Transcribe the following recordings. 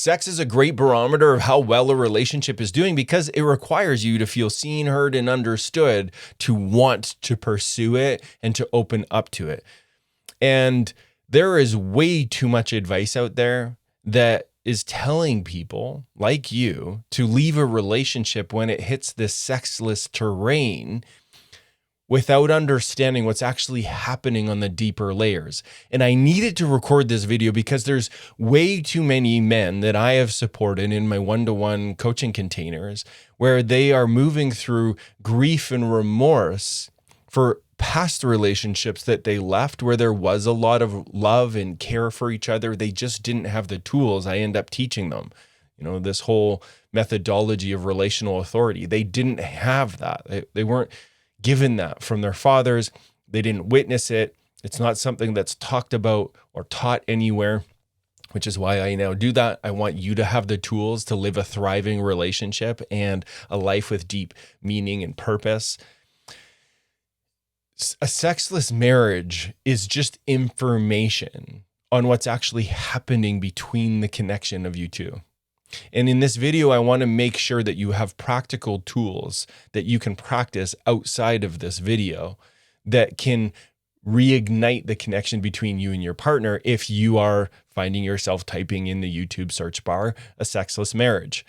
Sex is a great barometer of how well a relationship is doing because it requires you to feel seen, heard, and understood, to want to pursue it and to open up to it. And there is way too much advice out there that is telling people like you to leave a relationship when it hits this sexless terrain without understanding what's actually happening on the deeper layers. And I needed to record this video because there's way too many men that I have supported in my one-to-one coaching containers where they are moving through grief and remorse for past relationships that they left where there was a lot of love and care for each other. They just didn't have the tools I end up teaching them. This whole methodology of relational authority. They didn't have that. They weren't given that from their fathers. They didn't witness it. It's not something that's talked about or taught anywhere, which is why I now do that. I want you to have the tools to live a thriving relationship and a life with deep meaning and purpose. A sexless marriage is just information on what's actually happening between the connection of you two. And in this video, I want to make sure that you have practical tools that you can practice outside of this video that can reignite the connection between you and your partner if you are finding yourself typing in the YouTube search bar, a sexless marriage.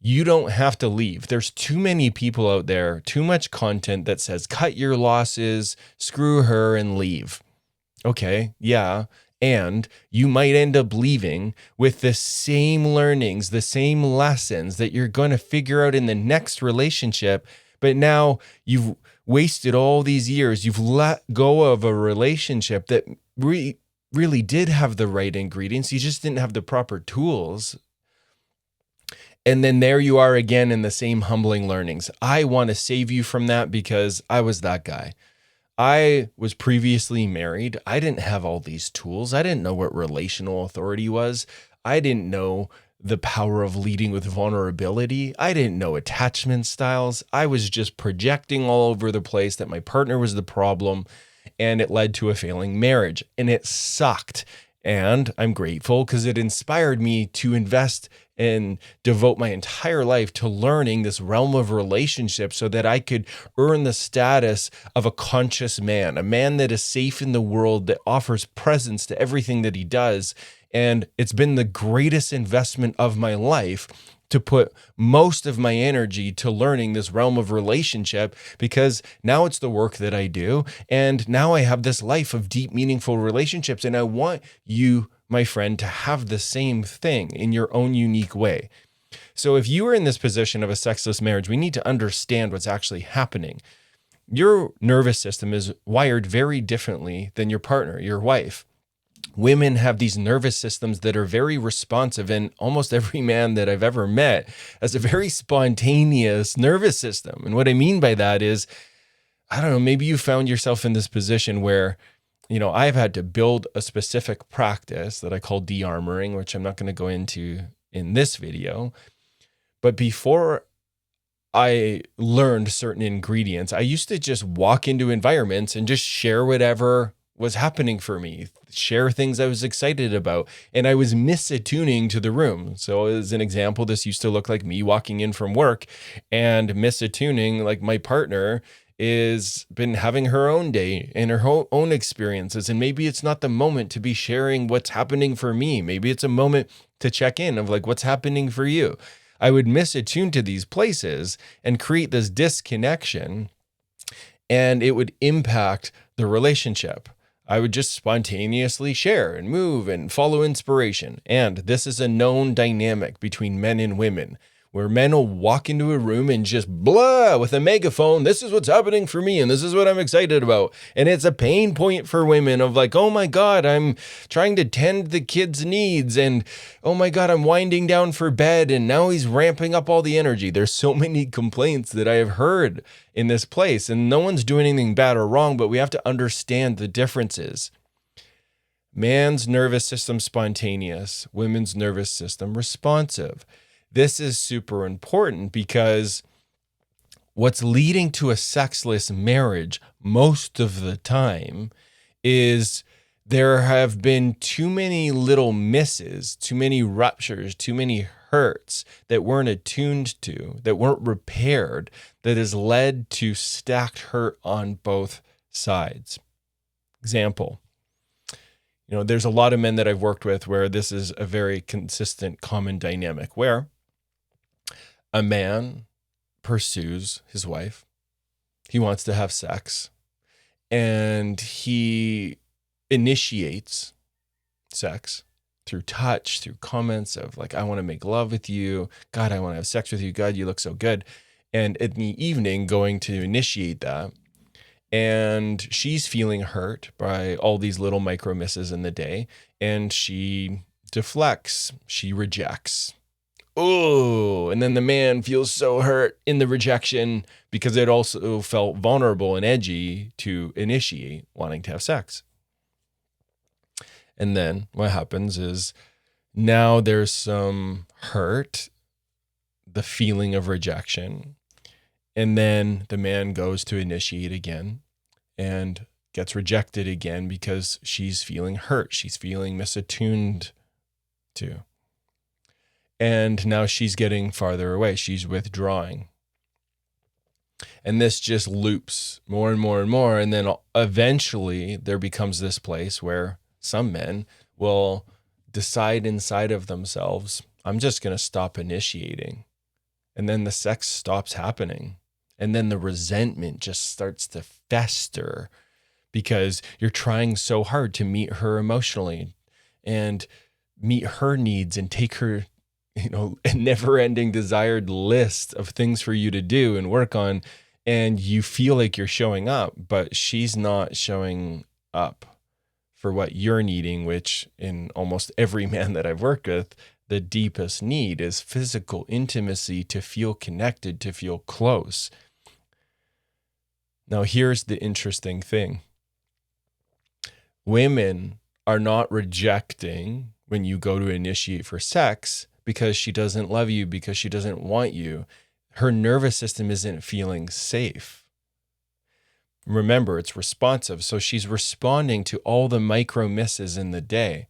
You don't have to leave. There's too many people out there, too much content that says, cut your losses, screw her, and leave. Okay, yeah. And you might end up leaving with the same learnings, the same lessons that you're going to figure out in the next relationship. But now you've wasted all these years. You've let go of a relationship that really did have the right ingredients. You just didn't have the proper tools. And then there you are again in the same humbling learnings. I want to save you from that because I was that guy. I was previously married. I didn't have all these tools. I didn't know what relational authority was. I didn't know the power of leading with vulnerability. I didn't know attachment styles. I was just projecting all over the place that my partner was the problem, and it led to a failing marriage, and it sucked. And I'm grateful because it inspired me to invest and devote my entire life to learning this realm of relationships so that I could earn the status of a conscious man, a man that is safe in the world, that offers presence to everything that he does. And it's been the greatest investment of my life to put most of my energy to learning this realm of relationship, because now it's the work that I do. And now I have this life of deep, meaningful relationships. And I want you, my friend, to have the same thing in your own unique way. So if you are in this position of a sexless marriage, we need to understand what's actually happening. Your nervous system is wired very differently than your partner, your wife. Women have these nervous systems that are very responsive, and almost every man that I've ever met has a very spontaneous nervous system. And what I mean by that is, I don't know, maybe you found yourself in this position where, I've had to build a specific practice that I call de-armoring, which I'm not going to go into in this video. But before I learned certain ingredients, I used to just walk into environments and just share whatever was happening for me, share things I was excited about, and I was misattuning to the room. So as an example, this used to look like me walking in from work and misattuning, like my partner is been having her own day and her own experiences, and maybe it's not the moment to be sharing what's happening for me. Maybe it's a moment to check in of like, what's happening for you. I would misattune to these places and create this disconnection, and it would impact the relationship. I would just spontaneously share and move and follow inspiration. And this is a known dynamic between men and women, where men will walk into a room and just blah with a megaphone. This is what's happening for me, and this is what I'm excited about. And it's a pain point for women of like, oh my God, I'm trying to tend the kids' needs, and oh my God, I'm winding down for bed, and now he's ramping up all the energy. There's so many complaints that I have heard in this place, and no one's doing anything bad or wrong, but we have to understand the differences. Man's nervous system spontaneous, women's nervous system responsive. This is super important because what's leading to a sexless marriage most of the time is there have been too many little misses, too many ruptures, too many hurts that weren't attuned to, that weren't repaired, that has led to stacked hurt on both sides. Example, there's a lot of men that I've worked with where this is a very consistent, common dynamic where a man pursues his wife. He wants to have sex and he initiates sex through touch, through comments of like, I want to make love with you. God, I want to have sex with you. God, you look so good. And in the evening, going to initiate that. And she's feeling hurt by all these little micro misses in the day. And she deflects, she rejects. Oh, and then the man feels so hurt in the rejection because it also felt vulnerable and edgy to initiate wanting to have sex. And then what happens is now there's some hurt, the feeling of rejection. And then the man goes to initiate again and gets rejected again because she's feeling hurt. She's feeling misattuned to. And now she's getting farther away. She's withdrawing. And this just loops more and more and more. And then eventually there becomes this place where some men will decide inside of themselves, I'm just going to stop initiating. And then the sex stops happening. And then the resentment just starts to fester because you're trying so hard to meet her emotionally and meet her needs and take her, a never-ending desired list of things for you to do and work on. And you feel like you're showing up, but she's not showing up for what you're needing, which in almost every man that I've worked with, the deepest need is physical intimacy, to feel connected, to feel close. Now, here's the interesting thing. Women are not rejecting when you go to initiate for sex because she doesn't love you, because she doesn't want you. Her nervous system isn't feeling safe. Remember, it's responsive. So she's responding to all the micro misses in the day.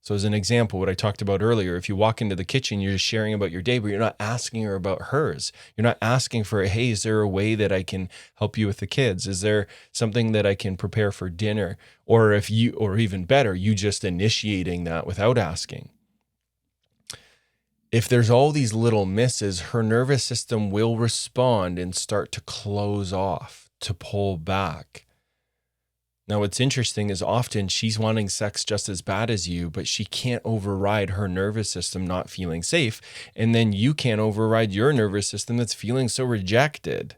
So as an example, what I talked about earlier, if you walk into the kitchen, you're just sharing about your day, but you're not asking her about hers. You're not asking for, hey, is there a way that I can help you with the kids? Is there something that I can prepare for dinner? Or even better, you just initiating that without asking. If there's all these little misses, her nervous system will respond and start to close off, to pull back. Now, what's interesting is often she's wanting sex just as bad as you, but she can't override her nervous system not feeling safe. And then you can't override your nervous system that's feeling so rejected.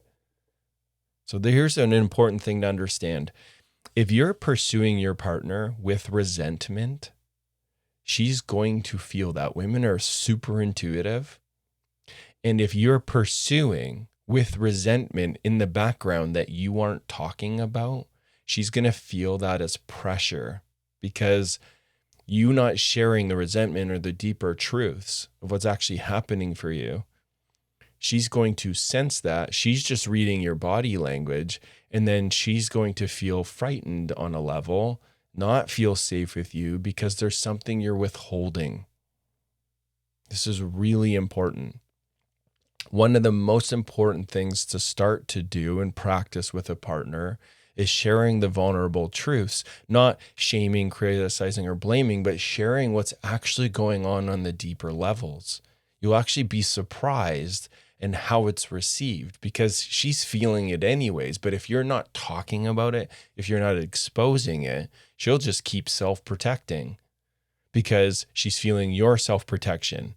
So here's an important thing to understand. If you're pursuing your partner with resentment, she's going to feel that. Women are super intuitive. And if you're pursuing with resentment in the background that you aren't talking about, she's going to feel that as pressure because you not sharing the resentment or the deeper truths of what's actually happening for you. She's going to sense that. She's just reading your body language, and then she's going to feel frightened on a level, not feel safe with you because there's something you're withholding. This is really important. One of the most important things to start to do and practice with a partner is sharing the vulnerable truths, not shaming, criticizing, or blaming, but sharing what's actually going on the deeper levels. You'll actually be surprised in how it's received because she's feeling it anyways. But if you're not talking about it, if you're not exposing it, she'll just keep self-protecting because she's feeling your self-protection.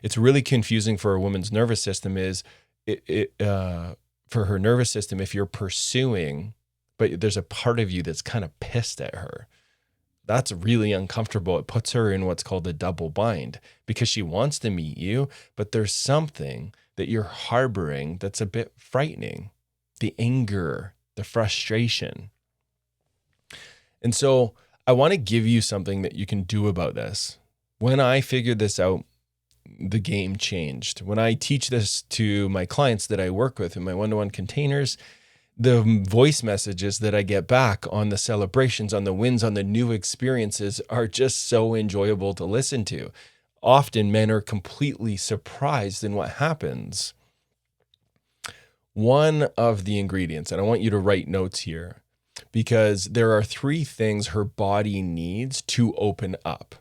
It's really confusing for a woman's nervous system for her nervous system, if you're pursuing, but there's a part of you that's kind of pissed at her. That's really uncomfortable. It puts her in what's called a double bind because she wants to meet you, but there's something that you're harboring that's a bit frightening. The anger, the frustration. And so I want to give you something that you can do about this. When I figured this out, the game changed. When I teach this to my clients that I work with in my one-to-one containers, the voice messages that I get back on the celebrations, on the wins, on the new experiences are just so enjoyable to listen to. Often men are completely surprised in what happens. One of the ingredients, and I want you to write notes here, because there are 3 things her body needs to open up.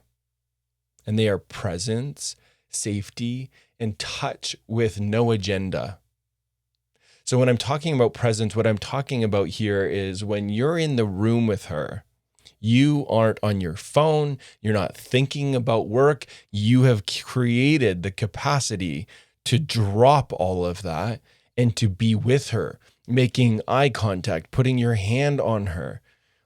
And they are presence, safety, and touch with no agenda. So when I'm talking about presence, what I'm talking about here is when you're in the room with her, you aren't on your phone, you're not thinking about work, you have created the capacity to drop all of that and to be with her, making eye contact, putting your hand on her,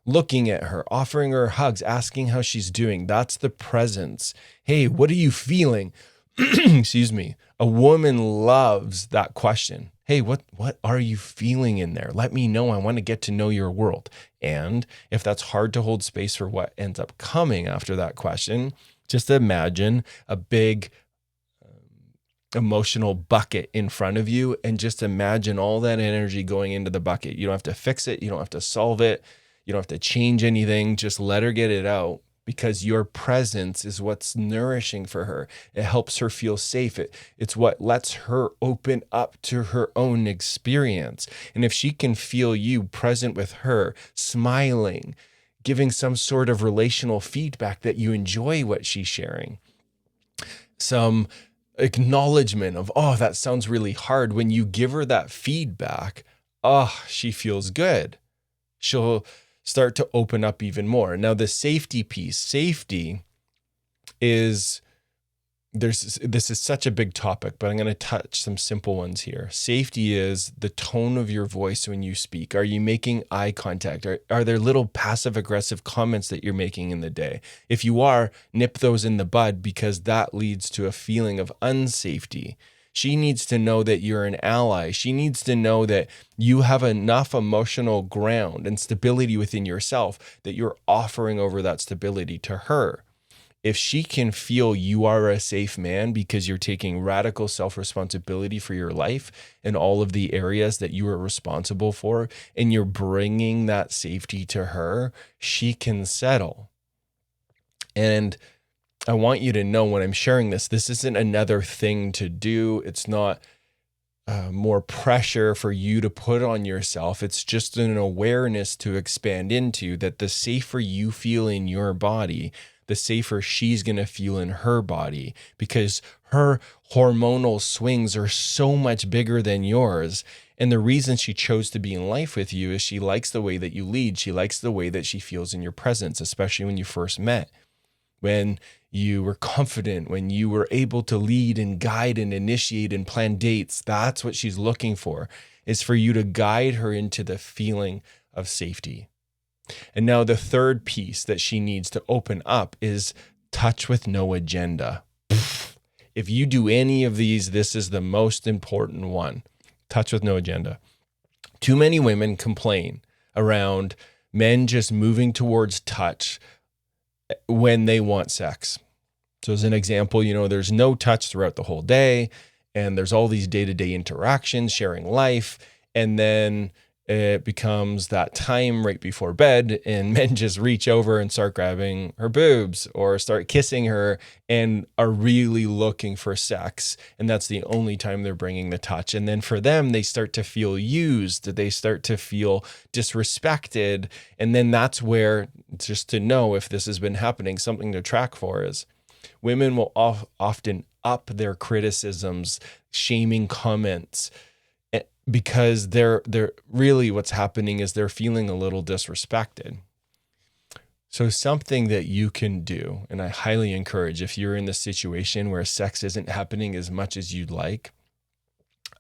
looking at her, offering her hugs, asking how she's doing. That's the presence. Hey, what are you feeling? Excuse me. A woman loves that question. Hey, what are you feeling in there? Let me know. I want to get to know your world. And if that's hard to hold space for what ends up coming after that question, just imagine a big emotional bucket in front of you and just imagine all that energy going into the bucket. You don't have to fix it. You don't have to solve it. You don't have to change anything. Just let her get it out, because your presence is what's nourishing for her. It helps her feel safe. It's what lets her open up to her own experience. And if she can feel you present with her, smiling, giving some sort of relational feedback that you enjoy what she's sharing, some acknowledgement of, oh, that sounds really hard. When you give her that feedback, oh, she feels good. She'll start to open up even more. Now, the safety piece, safety is, this is such a big topic, but I'm going to touch some simple ones here. Safety is the tone of your voice when you speak. Are you making eye contact? Are there little passive aggressive comments that you're making in the day? If you are, nip those in the bud, because that leads to a feeling of unsafety. She needs to know that you're an ally. She needs to know that you have enough emotional ground and stability within yourself that you're offering over that stability to her. If she can feel you are a safe man because you're taking radical self-responsibility for your life and all of the areas that you are responsible for, and you're bringing that safety to her, she can settle. And I want you to know when I'm sharing this isn't another thing to do. It's not more pressure for you to put on yourself. It's just an awareness to expand into that. The safer you feel in your body, the safer she's going to feel in her body, because her hormonal swings are so much bigger than yours. And the reason she chose to be in life with you is she likes the way that you lead. She likes the way that she feels in your presence, especially when you first met, when you were confident, when you were able to lead and guide and initiate and plan dates. That's what she's looking for, is for you to guide her into the feeling of safety. And now the third piece that she needs to open up is touch with no agenda. If you do any of these, this is the most important one. Touch with no agenda. Too many women complain around men just moving towards touch when they want sex. So as an example, there's no touch throughout the whole day, and there's all these day-to-day interactions, sharing life, and then it becomes that time right before bed, and men just reach over and start grabbing her boobs or start kissing her and are really looking for sex. And that's the only time they're bringing the touch. And then for them, they start to feel used. They start to feel disrespected. And then that's where, just to know if this has been happening, something to track for is women will often up their criticisms, shaming comments, because they're really, what's happening is they're feeling a little disrespected. So something that you can do, and I highly encourage, if you're in this situation where sex isn't happening as much as you'd like,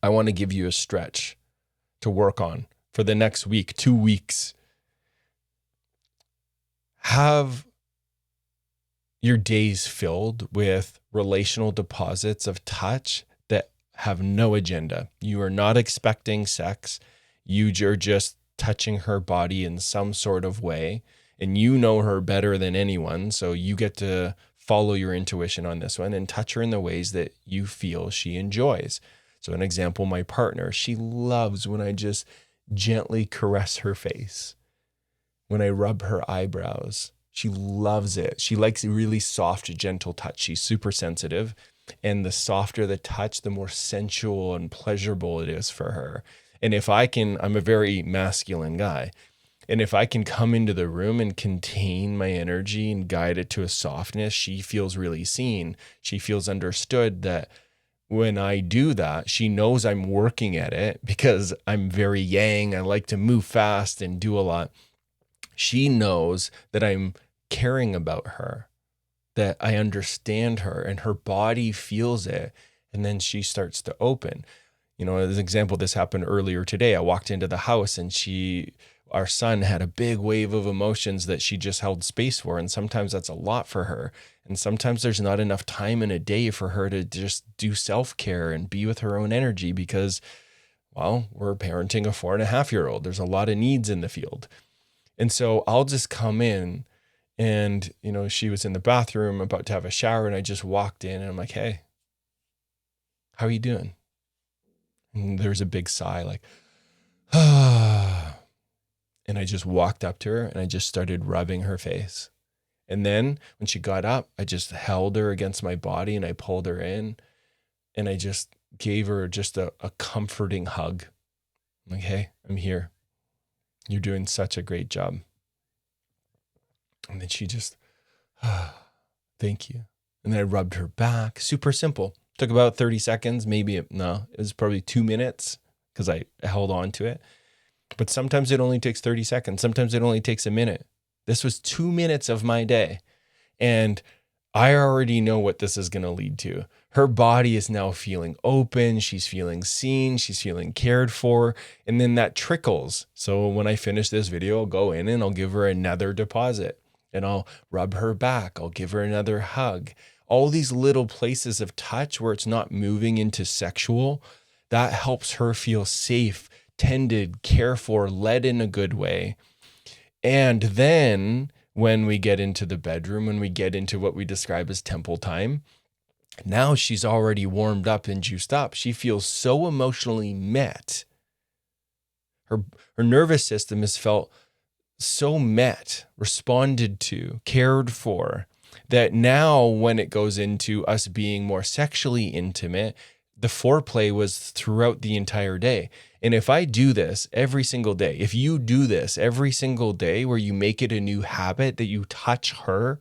I want to give you a stretch to work on for the next week, 2 weeks. Have your days filled with relational deposits of touch that have no agenda. You are not expecting sex. You're just touching her body in some sort of way, and you know her better than anyone. So you get to follow your intuition on this one and touch her in the ways that you feel she enjoys. So an example, my partner, she loves when I just gently caress her face, when I rub her eyebrows. She loves it. She likes a really soft, gentle touch. She's super sensitive. And the softer the touch, the more sensual and pleasurable it is for her. And if I can, I'm a very masculine guy. And if I can come into the room and contain my energy and guide it to a softness, she feels really seen. She feels understood, that when I do that, she knows I'm working at it because I'm very yang. I like to move fast and do a lot. She knows that I'm caring about her, that I understand her, and her body feels it. And then she starts to open. As an example, this happened earlier today. I walked into the house and our son had a big wave of emotions that she just held space for. And sometimes that's a lot for her. And sometimes there's not enough time in a day for her to just do self-care and be with her own energy because, well, we're parenting a 4.5-year-old. There's a lot of needs in the field. And so I'll just come in and, she was in the bathroom about to have a shower, and I just walked in and I'm like, hey, how are you doing? And there's a big sigh, like, ah. And I just walked up to her and I just started rubbing her face. And then when she got up, I just held her against my body and I pulled her in and I just gave her just a comforting hug. I'm like, hey, I'm here. You're doing such a great job. And then she just, thank you. And then I rubbed her back. Super simple. Took about 30 seconds, it was probably 2 minutes because I held on to it. But sometimes it only takes 30 seconds. Sometimes it only takes a minute. This was 2 minutes of my day. And I already know what this is going to lead to. Her body is now feeling open. She's feeling seen. She's feeling cared for. And then that trickles. So when I finish this video, I'll go in and I'll give her another deposit. And I'll rub her back. I'll give her another hug. All these little places of touch where it's not moving into sexual, that helps her feel safe, tended, cared for, led in a good way. And then when we get into the bedroom, when we get into what we describe as temple time, now she's already warmed up and juiced up. She feels so emotionally met. Her nervous system has felt so met, responded to, cared for, that now when it goes into us being more sexually intimate, the foreplay was throughout the entire day. And if I do this every single day, if you do this every single day where you make it a new habit that you touch her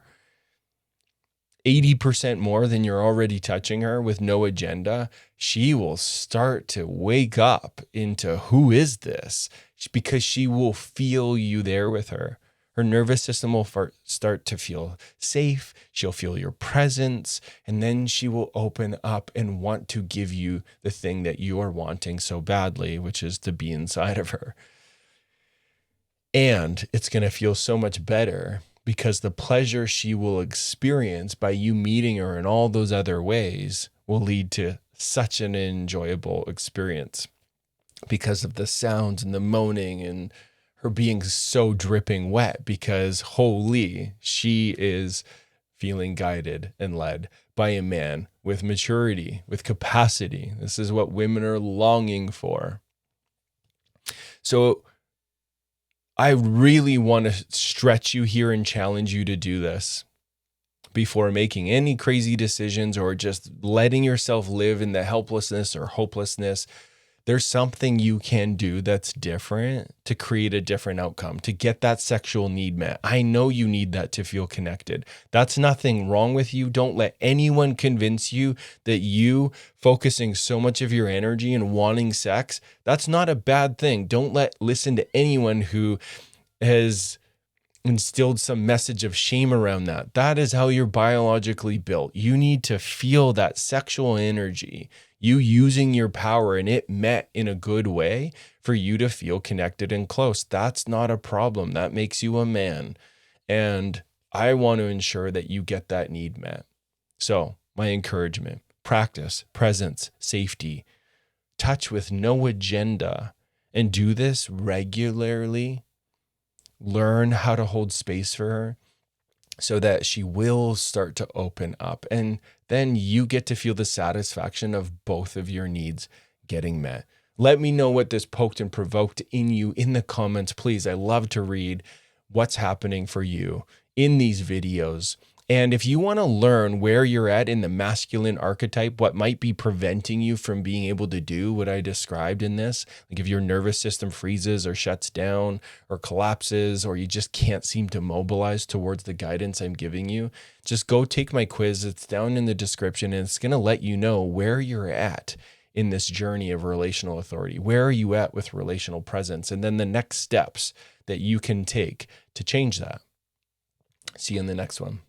80% more than you're already touching her with no agenda, she will start to wake up into who is this? Because she will feel you there with her. Her nervous system will start to feel safe. She'll feel your presence. And then she will open up and want to give you the thing that you are wanting so badly, which is to be inside of her. And it's going to feel so much better because the pleasure she will experience by you meeting her in all those other ways will lead to such an enjoyable experience because of the sounds and the moaning and her being so dripping wet, because holy, she is feeling guided and led by a man with maturity, with capacity. This is what women are longing for. So I really want to stretch you here and challenge you to do this before making any crazy decisions or just letting yourself live in the helplessness or hopelessness. There's something you can do that's different to create a different outcome, to get that sexual need met. I know you need that to feel connected. That's nothing wrong with you. Don't let anyone convince you that you focusing so much of your energy and wanting sex, that's not a bad thing. Don't listen to anyone who has instilled some message of shame around that. That is how you're biologically built. You need to feel that sexual energy, you using your power and it met in a good way for you to feel connected and close. That's not a problem. That makes you a man. And I want to ensure that you get that need met. So my encouragement, practice, presence, safety, touch with no agenda, and do this regularly. Learn how to hold space for her so that she will start to open up. And then you get to feel the satisfaction of both of your needs getting met. Let me know what this poked and provoked in you in the comments, please. I love to read what's happening for you in these videos. And if you want to learn where you're at in the masculine archetype, what might be preventing you from being able to do what I described in this, like if your nervous system freezes or shuts down or collapses, or you just can't seem to mobilize towards the guidance I'm giving you, just go take my quiz. It's down in the description, and it's going to let you know where you're at in this journey of relational authority. Where are you at with relational presence? And then the next steps that you can take to change that. See you in the next one.